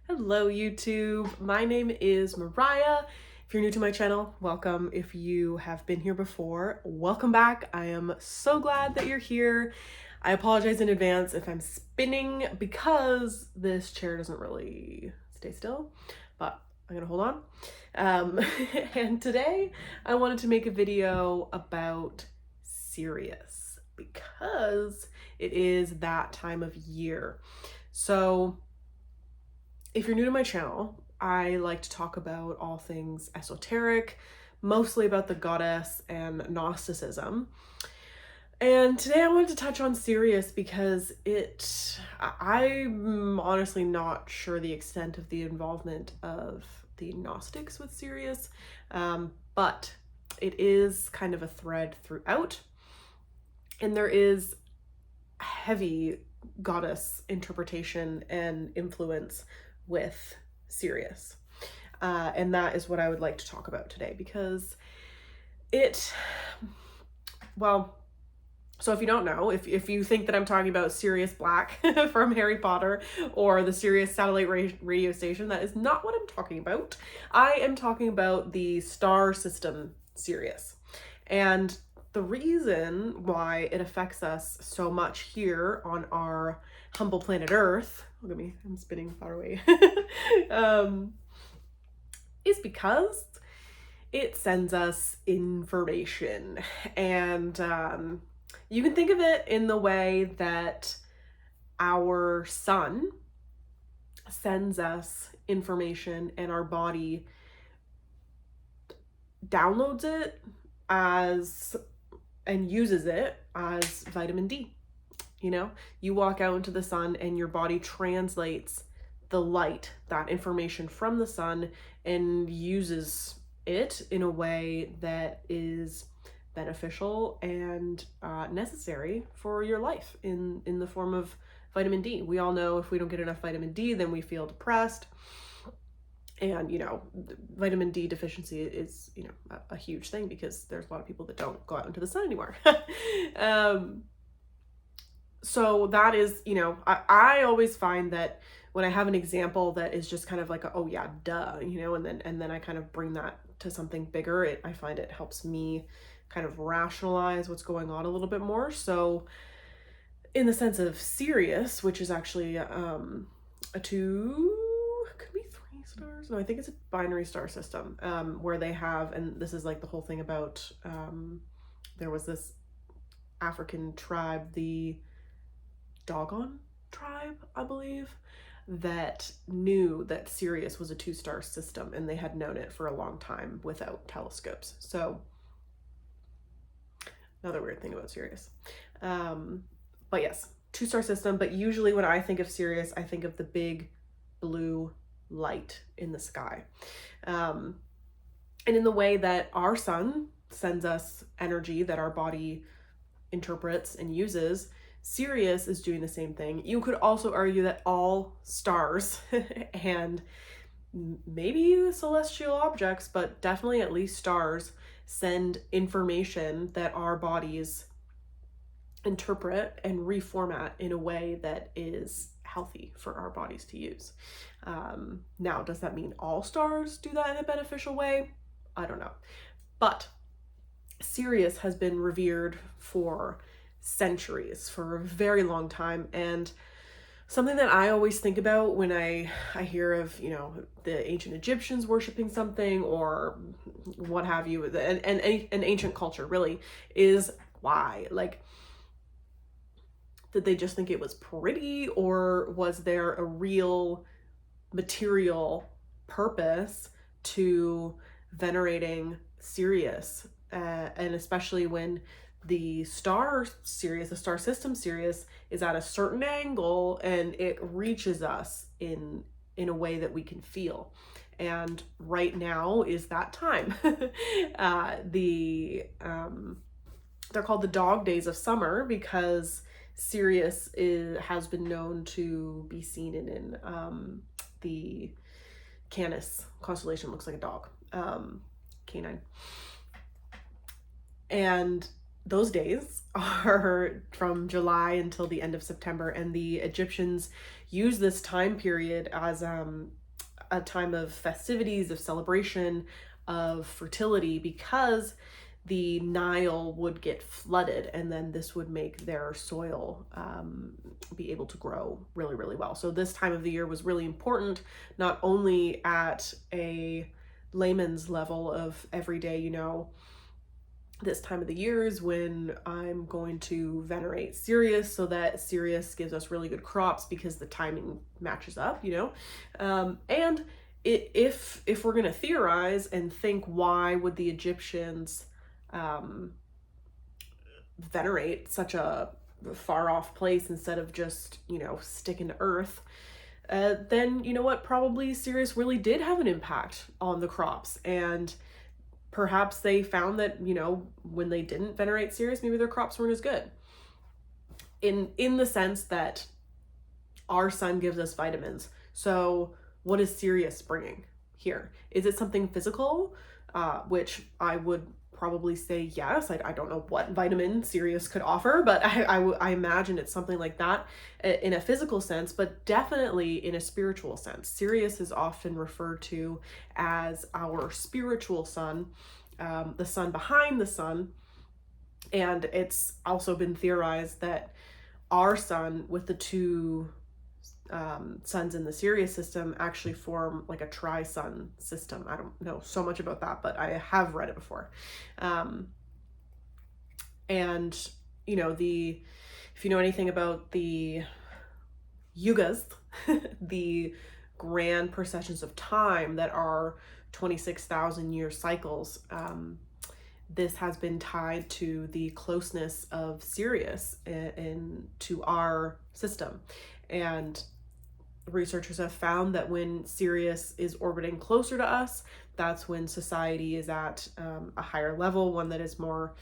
Hello YouTube, my name is Mariah. If you're new to my channel, welcome. If you have been here before, welcome back. I am so glad that you're here. I apologize in advance if I'm spinning because this chair doesn't really stay still, but I'm gonna hold on. And today I wanted to make a video about Sirius because it is that time of year. So if you're new to my channel, I like to talk about all things esoteric, mostly about the goddess and Gnosticism. And today I wanted to touch on Sirius because I'm honestly not sure the extent of the involvement of the Gnostics with Sirius, but it is kind of a thread throughout. And there is heavy goddess interpretation and influence with Sirius. And that is what I would like to talk about today because so if you don't know, if you think that I'm talking about Sirius Black from Harry Potter or the Sirius satellite radio station, that is not what I'm talking about. I am talking about the star system Sirius. And the reason why it affects us so much here on our humble planet Earth, look at me, I'm spinning far away, is because it sends us information. And you can think of it in the way that our sun sends us information and our body downloads it and uses it as vitamin D. You know, you walk out into the sun and your body translates the light, that information from the sun, and uses it in a way that is beneficial and necessary for your life in the form of vitamin D. We all know if we don't get enough vitamin D, then we feel depressed. And, you know, vitamin D deficiency is, you know, a huge thing because there's a lot of people that don't go out into the sun anymore. So that is, you know, I always find that when I have an example that is just kind of like, oh yeah, duh, you know, and then I kind of bring that to something bigger, I find it helps me kind of rationalize what's going on a little bit more. So in the sense of Sirius, which is actually a 2, could be 3 stars. No, I think it's a binary star system, where they have, and this is like the whole thing about, there was this African tribe, the Dogon tribe, I believe, that knew that Sirius was a 2-star system, and they had known it for a long time without telescopes. So another weird thing about Sirius. But yes, 2-star system, but usually when I think of Sirius, I think of the big blue light in the sky. And in the way that our sun sends us energy that our body interprets and uses, Sirius is doing the same thing. You could also argue that all stars and maybe celestial objects, but definitely at least stars, send information that our bodies interpret and reformat in a way that is healthy for our bodies to use. Now, does that mean all stars do that in a beneficial way? I don't know. But Sirius has been revered for centuries, for a very long time, and something that I always think about when I hear of, you know, the ancient Egyptians worshiping something or what have you, and an ancient culture really, is why. Like, did they just think it was pretty, or was there a real material purpose to venerating Sirius? And especially when the star Sirius, the star system Sirius, is at a certain angle and it reaches us in a way that we can feel. And right now is that time. They're called the dog days of summer because Sirius has been known to be seen in the Canis constellation. Looks like a dog, canine. And those days are from July until the end of September, and the Egyptians use this time period as a time of festivities, of celebration, of fertility, because the Nile would get flooded, and then this would make their soil be able to grow really, really well. So this time of the year was really important, not only at a layman's level of everyday, this time of the year is when I'm going to venerate Sirius, so that Sirius gives us really good crops because the timing matches up, and if we're going to theorize and think, why would the Egyptians venerate such a far off place instead of just, sticking to Earth? Then you know what? Probably Sirius really did have an impact on the crops, and perhaps they found that, when they didn't venerate Sirius, maybe their crops weren't as good. In the sense that our sun gives us vitamins. So what is Sirius bringing here? Is it something physical? Which I would probably say yes. I don't know what vitamin Sirius could offer, but I imagine it's something like that in a physical sense, but definitely in a spiritual sense. Sirius is often referred to as our spiritual sun, the sun behind the sun. And it's also been theorized that our sun with the two suns in the Sirius system actually form like a tri-sun system. I don't know so much about that, but I have read it before. And if you know anything about the yugas, the grand processions of time that are 26,000 year cycles, this has been tied to the closeness of Sirius to our system. And researchers have found that when Sirius is orbiting closer to us, that's when society is at a higher level, one that is more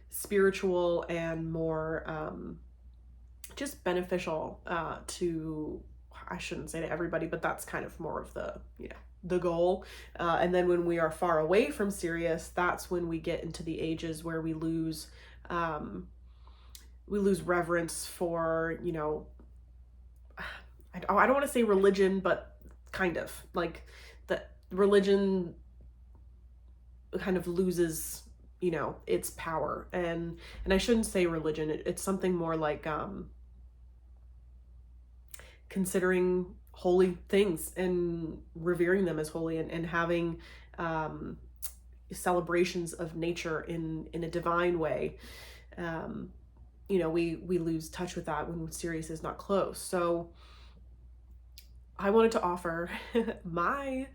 spiritual and more just beneficial to, I shouldn't say to everybody, but that's kind of more of the goal. And then when we are far away from Sirius, that's when we get into the ages where we lose reverence for, I don't want to say religion, but kind of like the religion kind of loses, its power. And I shouldn't say religion. It's something more like considering holy things and revering them as holy, and having celebrations of nature in a divine way. We lose touch with that when Sirius is not close. So I wanted to offer my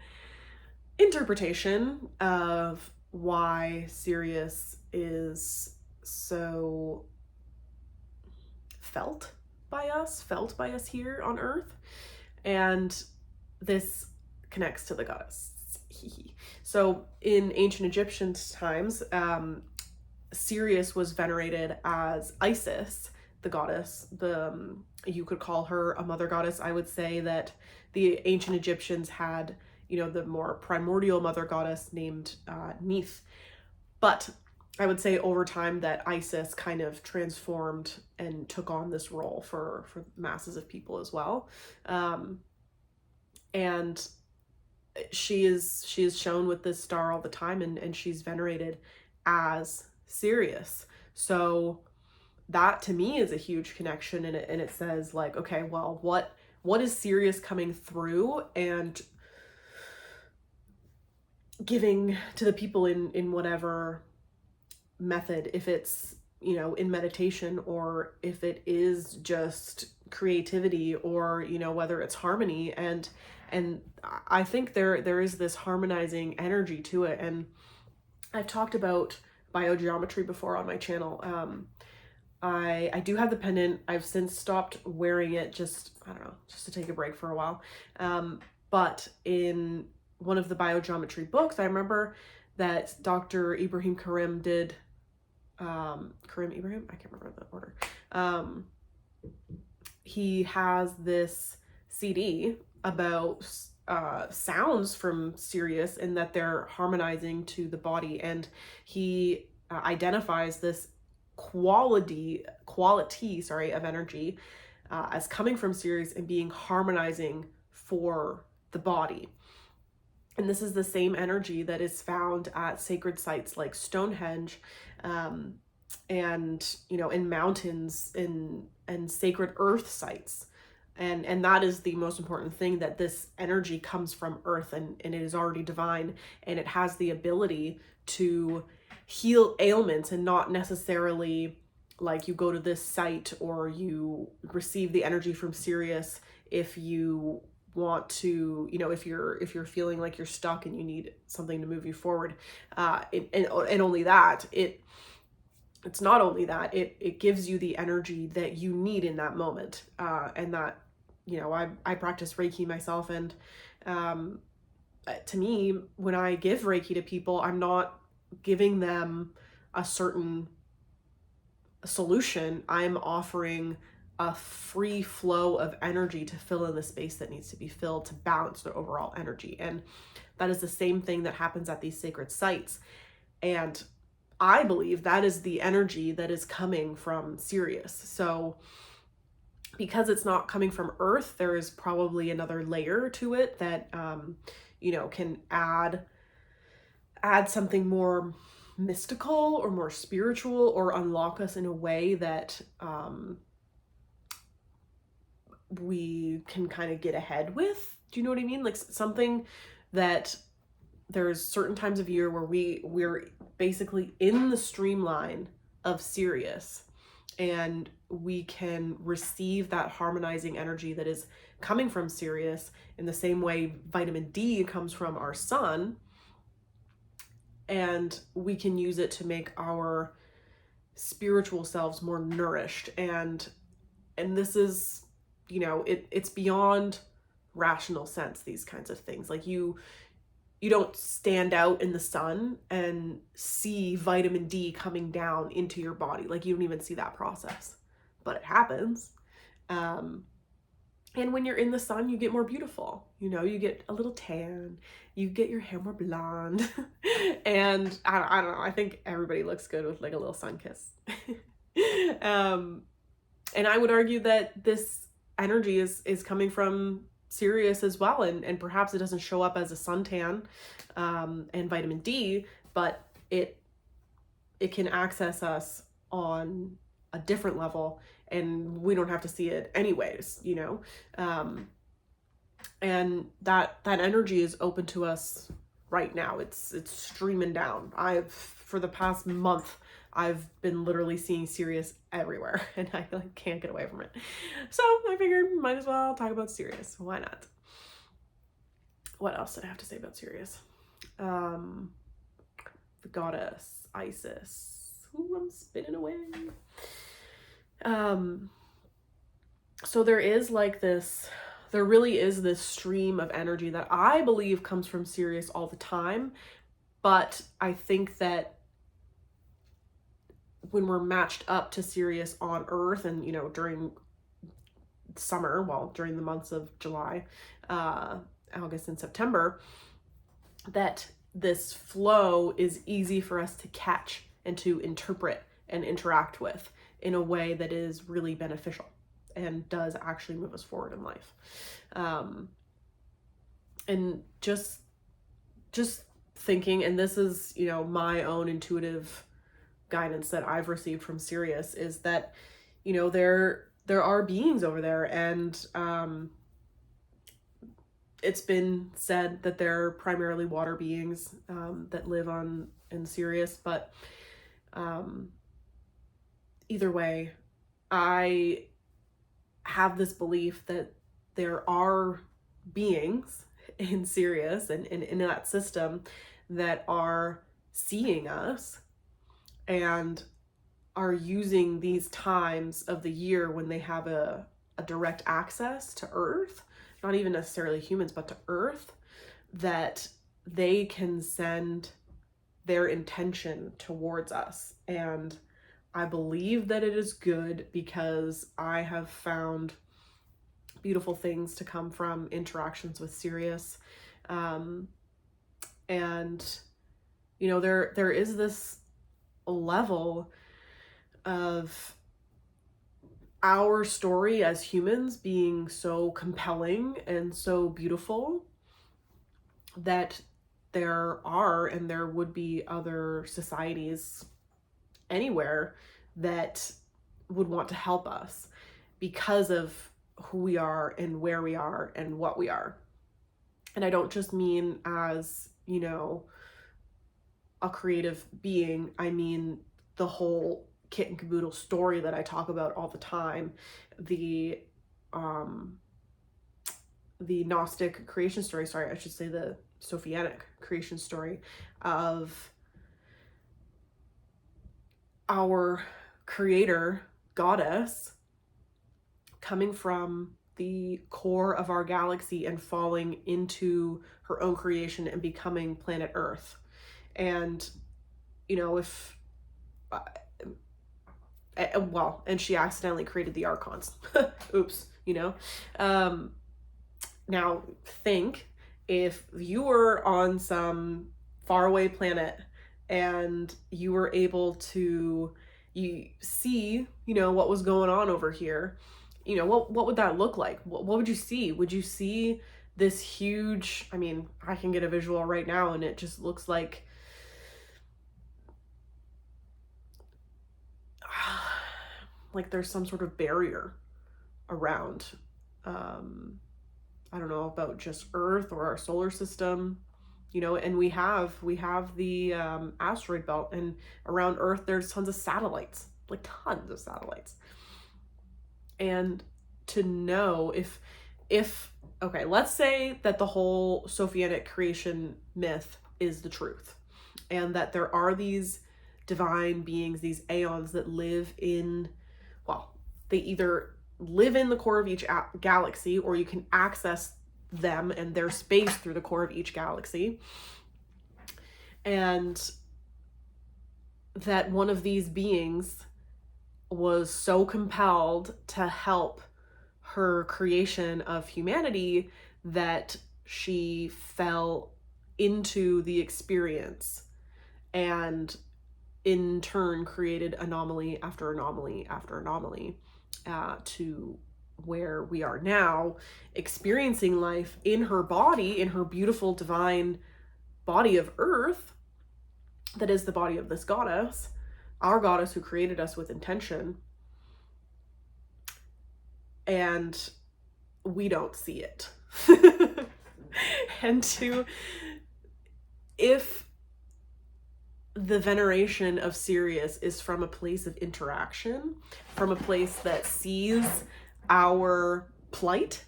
interpretation of why Sirius is so felt by us here on Earth. And this connects to the goddess. So in ancient Egyptian times, Sirius was venerated as Isis, the goddess. You could call her a mother goddess. I would say that the ancient Egyptians had, the more primordial mother goddess named Neith. But I would say over time that Isis kind of transformed and took on this role for masses of people as well. And she is shown with this star all the time, and she's venerated as Sirius. So that to me is a huge connection, and it says like, okay, well, what is Sirius coming through and giving to the people in whatever method, if it's, in meditation, or if it is just creativity, or, whether it's harmony. And I think there is this harmonizing energy to it. And I've talked about biogeometry before on my channel. I do have the pendant. I've since stopped wearing it, just to take a break for a while. But in one of the biogeometry books, I remember that Dr. Ibrahim Karim did, Karim Ibrahim? I can't remember the order. He has this CD about sounds from Sirius, and that they're harmonizing to the body. And he identifies this quality, sorry, of energy as coming from Sirius and being harmonizing for the body. And this is the same energy that is found at sacred sites like Stonehenge, and in mountains and sacred earth sites. And that is the most important thing, that this energy comes from earth, and it is already divine, and it has the ability to heal ailments, and not necessarily like you go to this site or you receive the energy from Sirius if you want to, if you're feeling like you're stuck and you need something to move you forward. And only that, it's not only that, it gives you the energy that you need in that moment. And that, I practice Reiki myself, and to me, when I give Reiki to people, I'm not giving them a certain solution. I'm offering a free flow of energy to fill in the space that needs to be filled, to balance the overall energy. And that is the same thing that happens at these sacred sites. And I believe that is the energy that is coming from Sirius. So because it's not coming from Earth, there is probably another layer to it that, can add something more mystical or more spiritual, or unlock us in a way that we can kind of get ahead with. Do you know what I mean? Like something that there's certain times of year where we're basically in the streamline of Sirius, and we can receive that harmonizing energy that is coming from Sirius in the same way vitamin D comes from our sun, and we can use it to make our spiritual selves more nourished. And this is, it's beyond rational sense, these kinds of things. Like you don't stand out in the sun and see vitamin D coming down into your body. Like you don't even see that process, but it happens. And when you're in the sun, you get more beautiful. You get a little tan, you get your hair more blonde. And I don't know, I think everybody looks good with like a little sun kiss. And I would argue that this energy is coming from Sirius as well. And perhaps it doesn't show up as a suntan and vitamin D, but it can access us on a different level, and we don't have to see it anyways, and that energy is open to us right now. It's streaming down. For the past month, I've been literally seeing Sirius everywhere, and I can't get away from it. So I figured might as well talk about Sirius. Why not? What else did I have to say about Sirius? The goddess Isis. Ooh, I'm spinning away. So there really is this stream of energy that I believe comes from Sirius all the time. But I think that when we're matched up to Sirius on Earth, and, during summer, during the months of July, August and September, that this flow is easy for us to catch and to interpret and interact with in a way that is really beneficial and does actually move us forward in life. And just thinking, and this is, my own intuitive guidance that I've received from Sirius, is that, there are beings over there, and it's been said that they're primarily water beings that live in Sirius, but either way, I have this belief that there are beings in Sirius and in that system that are seeing us and are using these times of the year when they have a direct access to Earth, not even necessarily humans, but to Earth, that they can send their intention towards us. And I believe that it is good, because I have found beautiful things to come from interactions with Sirius. And, there is this level of our story as humans being so compelling and so beautiful that there are and there would be other societies anywhere that would want to help us because of who we are and where we are and what we are. And I don't just mean as, you know, a creative being. I mean the whole kit and caboodle story that I talk about all the time. The Gnostic creation story, sorry, I should say the Sophianic creation story of our creator goddess coming from the core of our galaxy and falling into her own creation and becoming planet Earth. And, you know, if, well, and she accidentally created the Archons. Oops, you know? Now, think if you were on some faraway planet and you were able to see, you know, what was going on over here, you know, what would that look like? What would you see? Would you see this huge, I mean, I can get a visual right now and it just looks like there's some sort of barrier around, I don't know about just Earth or our solar system, you know, and we have the asteroid belt, and around Earth there's tons of satellites, like tons of satellites. And to know if okay, let's say that the whole Sophianic creation myth is the truth, and that there are these divine beings, these aeons that live in, well, they either live in the core of each galaxy, or you can access them and their space through the core of each galaxy. And that one of these beings was so compelled to help her creation of humanity that she fell into the experience and in turn created anomaly after anomaly after anomaly, to where we are now, experiencing life in her body, in her beautiful divine body of Earth, that is the body of this goddess, our goddess who created us with intention. And we don't see it. And if the veneration of Sirius is from a place of interaction, from a place that sees our plight,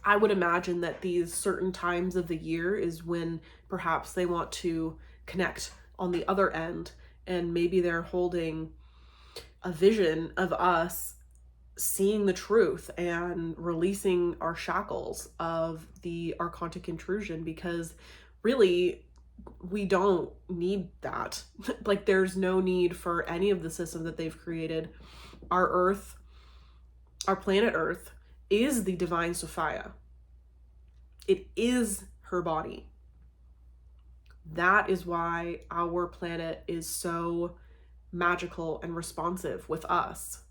I would imagine that these certain times of the year is when perhaps they want to connect on the other end, and maybe they're holding a vision of us seeing the truth and releasing our shackles of the archontic intrusion, because really we don't need that. Like, there's no need for any of the system that they've created. Our Earth, our planet Earth, is the divine Sophia. It is her body. That is why our planet is so magical and responsive with us.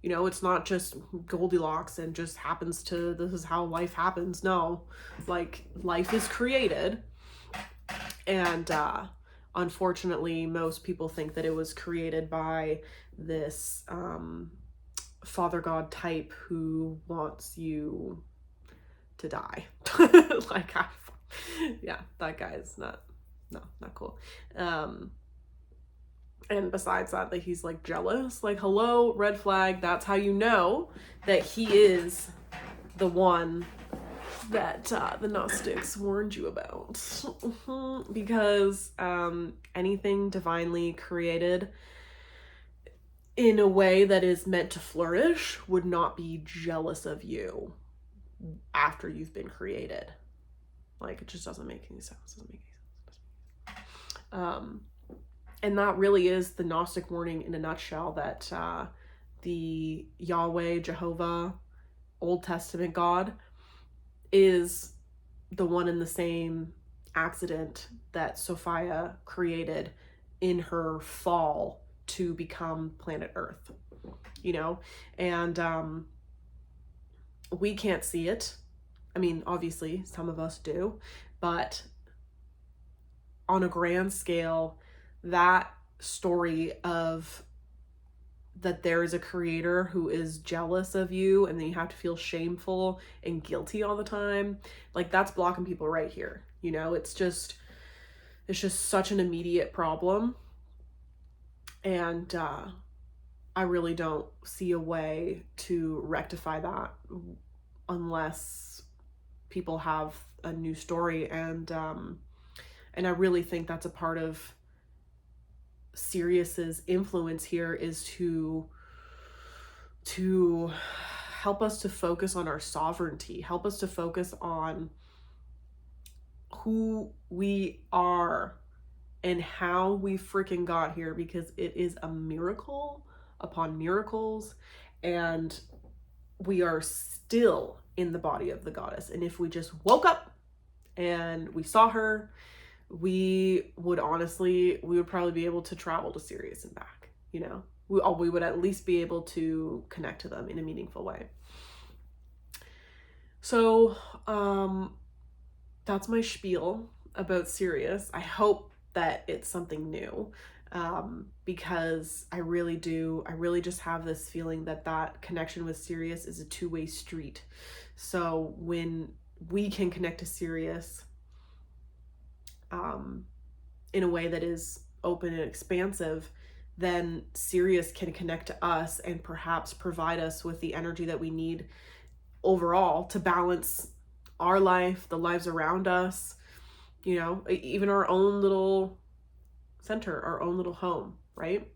You know, it's not just Goldilocks and just happens to, this is how life happens. No, like, life is created. And unfortunately, most people think that it was created by this Father God type who wants you to die. Like, yeah, that guy is not cool. And besides that he's like jealous, like, hello, red flag. That's how you know that he is the one that the Gnostics warned you about. Because anything divinely created in a way that is meant to flourish would not be jealous of you after you've been created. Like, it just doesn't make any sense. And that really is the Gnostic warning in a nutshell, that the Yahweh, Jehovah, Old Testament God is the one and the same accident that Sophia created in her fall to become planet Earth, you know? And we can't see it. I mean, obviously, some of us do, but on a grand scale, that story of that there is a creator who is jealous of you and then you have to feel shameful and guilty all the time, like that's blocking people right here. You know, it's just such an immediate problem. And I really don't see a way to rectify that unless people have a new story. And I really think that's a part of Sirius's influence here, is to help us to focus on our sovereignty, help us to focus on who we are and how we freaking got here, because it is a miracle upon miracles, and we are still in the body of the goddess. And if we just woke up and we saw her, we would probably be able to travel to Sirius and back, you know? We would at least be able to connect to them in a meaningful way. So that's my spiel about Sirius. I hope that it's something new, because I really just have this feeling that connection with Sirius is a two-way street. So when we can connect to Sirius in a way that is open and expansive, then Sirius can connect to us and perhaps provide us with the energy that we need overall to balance our life, the lives around us, you know, even our own little center, our own little home, right?